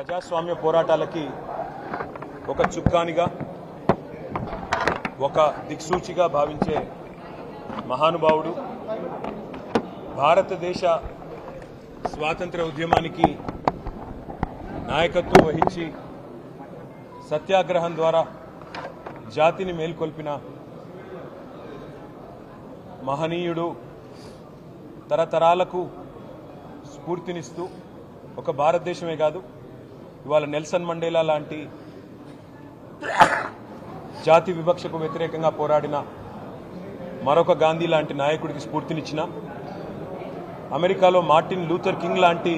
ప్రజాస్వామ్య పోరాటాలకి ఒక చుక్కానిగా ఒక దిక్సూచిగా భావించే మహానుభావుడు, భారతదేశ స్వాతంత్ర ఉద్యమానికి నాయకత్వం వహించి సత్యాగ్రహం ద్వారా జాతిని మేల్కొల్పిన మహనీయుడు, తరతరాలకు స్ఫూర్తినిస్తూ ఒక భారతదేశమే కాదు ఇవాళ నెల్సన్ మండేలా లాంటి జాతి వివక్షకు వ్యతిరేకంగా పోరాడిన మరొక గాంధీ లాంటి నాయకుడికి స్ఫూర్తినిచ్చిన, అమెరికాలో మార్టిన్ లూథర్ కింగ్ లాంటి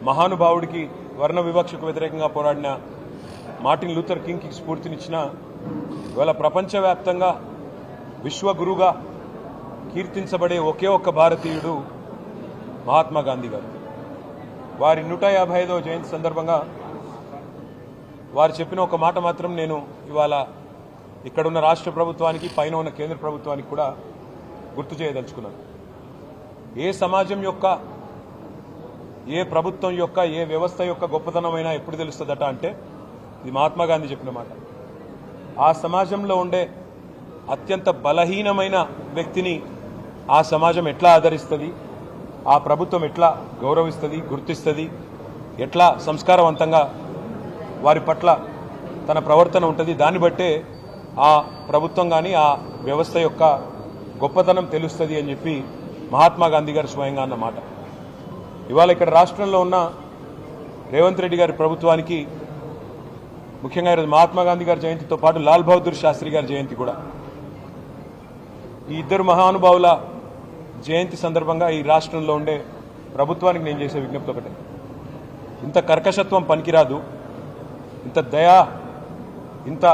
మహానుభావుడికి వర్ణ వివక్షకు వ్యతిరేకంగా పోరాడిన మార్టిన్ లూథర్ కింగ్కి స్ఫూర్తినిచ్చిన, ఇవాళ ప్రపంచవ్యాప్తంగా విశ్వగురుగా కీర్తించబడే ఒకే ఒక్క భారతీయుడు మహాత్మా గాంధీ గారు. వారి 155వ జయంతి సందర్భంగా వారు చెప్పిన ఒక మాట మాత్రం నేను ఇవాళ ఇక్కడున్న రాష్ట్ర ప్రభుత్వానికి, పైన ఉన్న కేంద్ర ప్రభుత్వానికి కూడా గుర్తు చేయదలుచుకున్నాను. ఏ సమాజం యొక్క, ఏ ప్రభుత్వం యొక్క, ఏ వ్యవస్థ యొక్క గొప్పతనమైనా ఎప్పుడు తెలుస్తుందట అంటే ఇది మహాత్మా గాంధీ చెప్పిన మాట. ఆ సమాజంలో ఉండే అత్యంత బలహీనమైన వ్యక్తిని ఆ సమాజం ఎట్లా ఆదరిస్తుంది, ఆ ప్రభుత్వం ఎట్లా గౌరవిస్తుంది, గుర్తిస్తుంది, ఎట్లా సంస్కారవంతంగా వారి పట్ల తన ప్రవర్తన ఉంటుంది, దాన్ని బట్టే ఆ ప్రభుత్వం కానీ ఆ వ్యవస్థ యొక్క గొప్పతనం తెలుస్తుంది అని చెప్పి మహాత్మా గాంధీ గారు స్వయంగా అన్నమాట. ఇవాళ ఇక్కడ రాష్ట్రంలో ఉన్న రేవంత్ రెడ్డి గారి ప్రభుత్వానికి ముఖ్యంగా ఈరోజు మహాత్మా గాంధీ గారి జయంతితో పాటు లాల్ బహదూర్ శాస్త్రి గారి జయంతి కూడా. ఈ ఇద్దరు మహానుభావుల జయంతి సందర్భంగా ఈ రాష్ట్రంలో ఉండే ప్రభుత్వానికి నేను చేసే విజ్ఞప్తి ఒకటే, ఇంత కర్కశత్వం పనికిరాదు, ఇంత దయా, ఇంత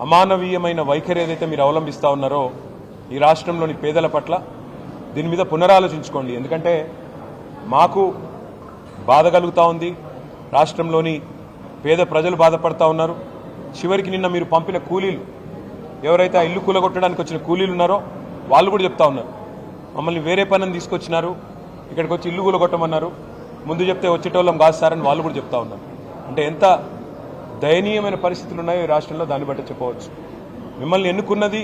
అమానవీయమైన వైఖరి ఏదైతే మీరు అవలంబిస్తూ ఉన్నారో ఈ రాష్ట్రంలోని పేదల పట్ల, దీని మీద పునరాలోచించుకోండి. ఎందుకంటే మాకు బాధ కలుగుతూ ఉంది, రాష్ట్రంలోని పేద ప్రజలు బాధపడతా ఉన్నారు. చివరికి నిన్న మీరు పంపిన కూలీలు, ఎవరైతే ఆ ఇల్లు కూలగొట్టడానికి వచ్చిన కూలీలు ఉన్నారో వాళ్ళు కూడా చెప్తా ఉన్నారు, మమ్మల్ని వేరే పనిని తీసుకొచ్చినారు, ఇక్కడికి వచ్చి ఇల్లు కూలగొట్టమన్నారు, ముందు చెప్తే వచ్చేటోళ్ళం కాదు సార్ అని వాళ్ళు కూడా చెప్తా ఉన్నారు. అంటే ఎంత దయనీయమైన పరిస్థితులు ఉన్నాయో ఈ రాష్ట్రంలో దాన్ని బట్టి చెప్పవచ్చు. మిమ్మల్ని ఎన్నుకున్నది,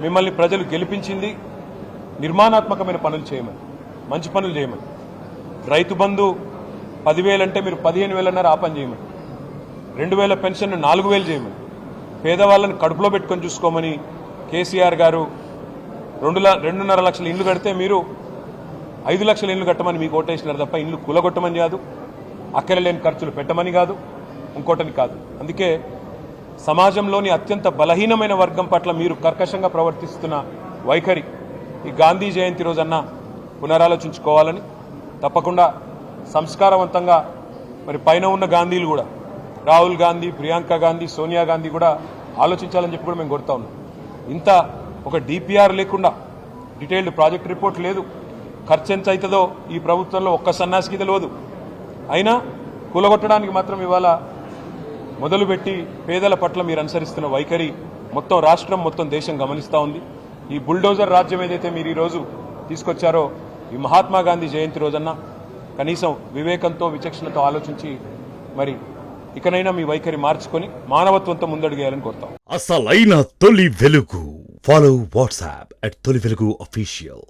మిమ్మల్ని ప్రజలు గెలిపించింది నిర్మాణాత్మకమైన పనులు చేయమని, మంచి పనులు చేయమని. రైతు బంధు 10,000 అంటే మీరు 15,000 ఆ పని చేయమని, 2,000 పెన్షన్ 4,000 చేయమని, పేదవాళ్ళని కడుపులో పెట్టుకొని చూసుకోమని కేసీఆర్ గారు 2.5 లక్షల ఇళ్లు కడితే మీరు 5 లక్షల ఇళ్లు కట్టమని మీకు ఓటేసినారు తప్ప ఇల్లు కూలగొట్టమని కాదు, అక్కరలేని ఖర్చులు పెట్టమని కాదు, ఇంకోటని కాదు. అందుకే సమాజంలోని అత్యంత బలహీనమైన వర్గం పట్ల మీరు కర్కశంగా ప్రవర్తిస్తున్న వైఖరి ఈ గాంధీ జయంతి రోజన్నా పునరాలోచించుకోవాలని, తప్పకుండా సంస్కారవంతంగా మరి పైన ఉన్న గాంధీలు కూడా, రాహుల్ గాంధీ, ప్రియాంక గాంధీ, సోనియా గాంధీ కూడా ఆలోచించాలని చెప్పి కూడా మేము కోరుతా ఉన్నాం. ఇంత ఒక డిపిఆర్ లేకుండా, డీటెయిల్డ్ ప్రాజెక్ట్ రిపోర్ట్ లేదు, ఖర్చు ఎంత అవుతుందో ఈ ప్రభుత్వంలో ఒక్క సన్నాసికి తెలియదు. అయినా కూలగొట్టడానికి మాత్రం ఇవాళ మొదలుపెట్టి పేదల పట్ల మీరు అనుసరిస్తున్న వైఖరి మొత్తం రాష్ట్రం, మొత్తం దేశం గమనిస్తూ ఉంది. ఈ బుల్డోజర్ రాజ్యం ఏదైతే మీరు ఈరోజు తీసుకొచ్చారో ఈ మహాత్మా గాంధీ జయంతి రోజన్నా కనీసం వివేకంతో, విచక్షణతో ఆలోచించి మరి ఇకనైనా మీ వైఖరి మార్చుకొని మానవత్వంతో ముందడుగేయాలని కోరుతాం. అసలైన తొలి వెలుగు. ఫాలో వాట్సాప్ @తొలి వెలుగు official.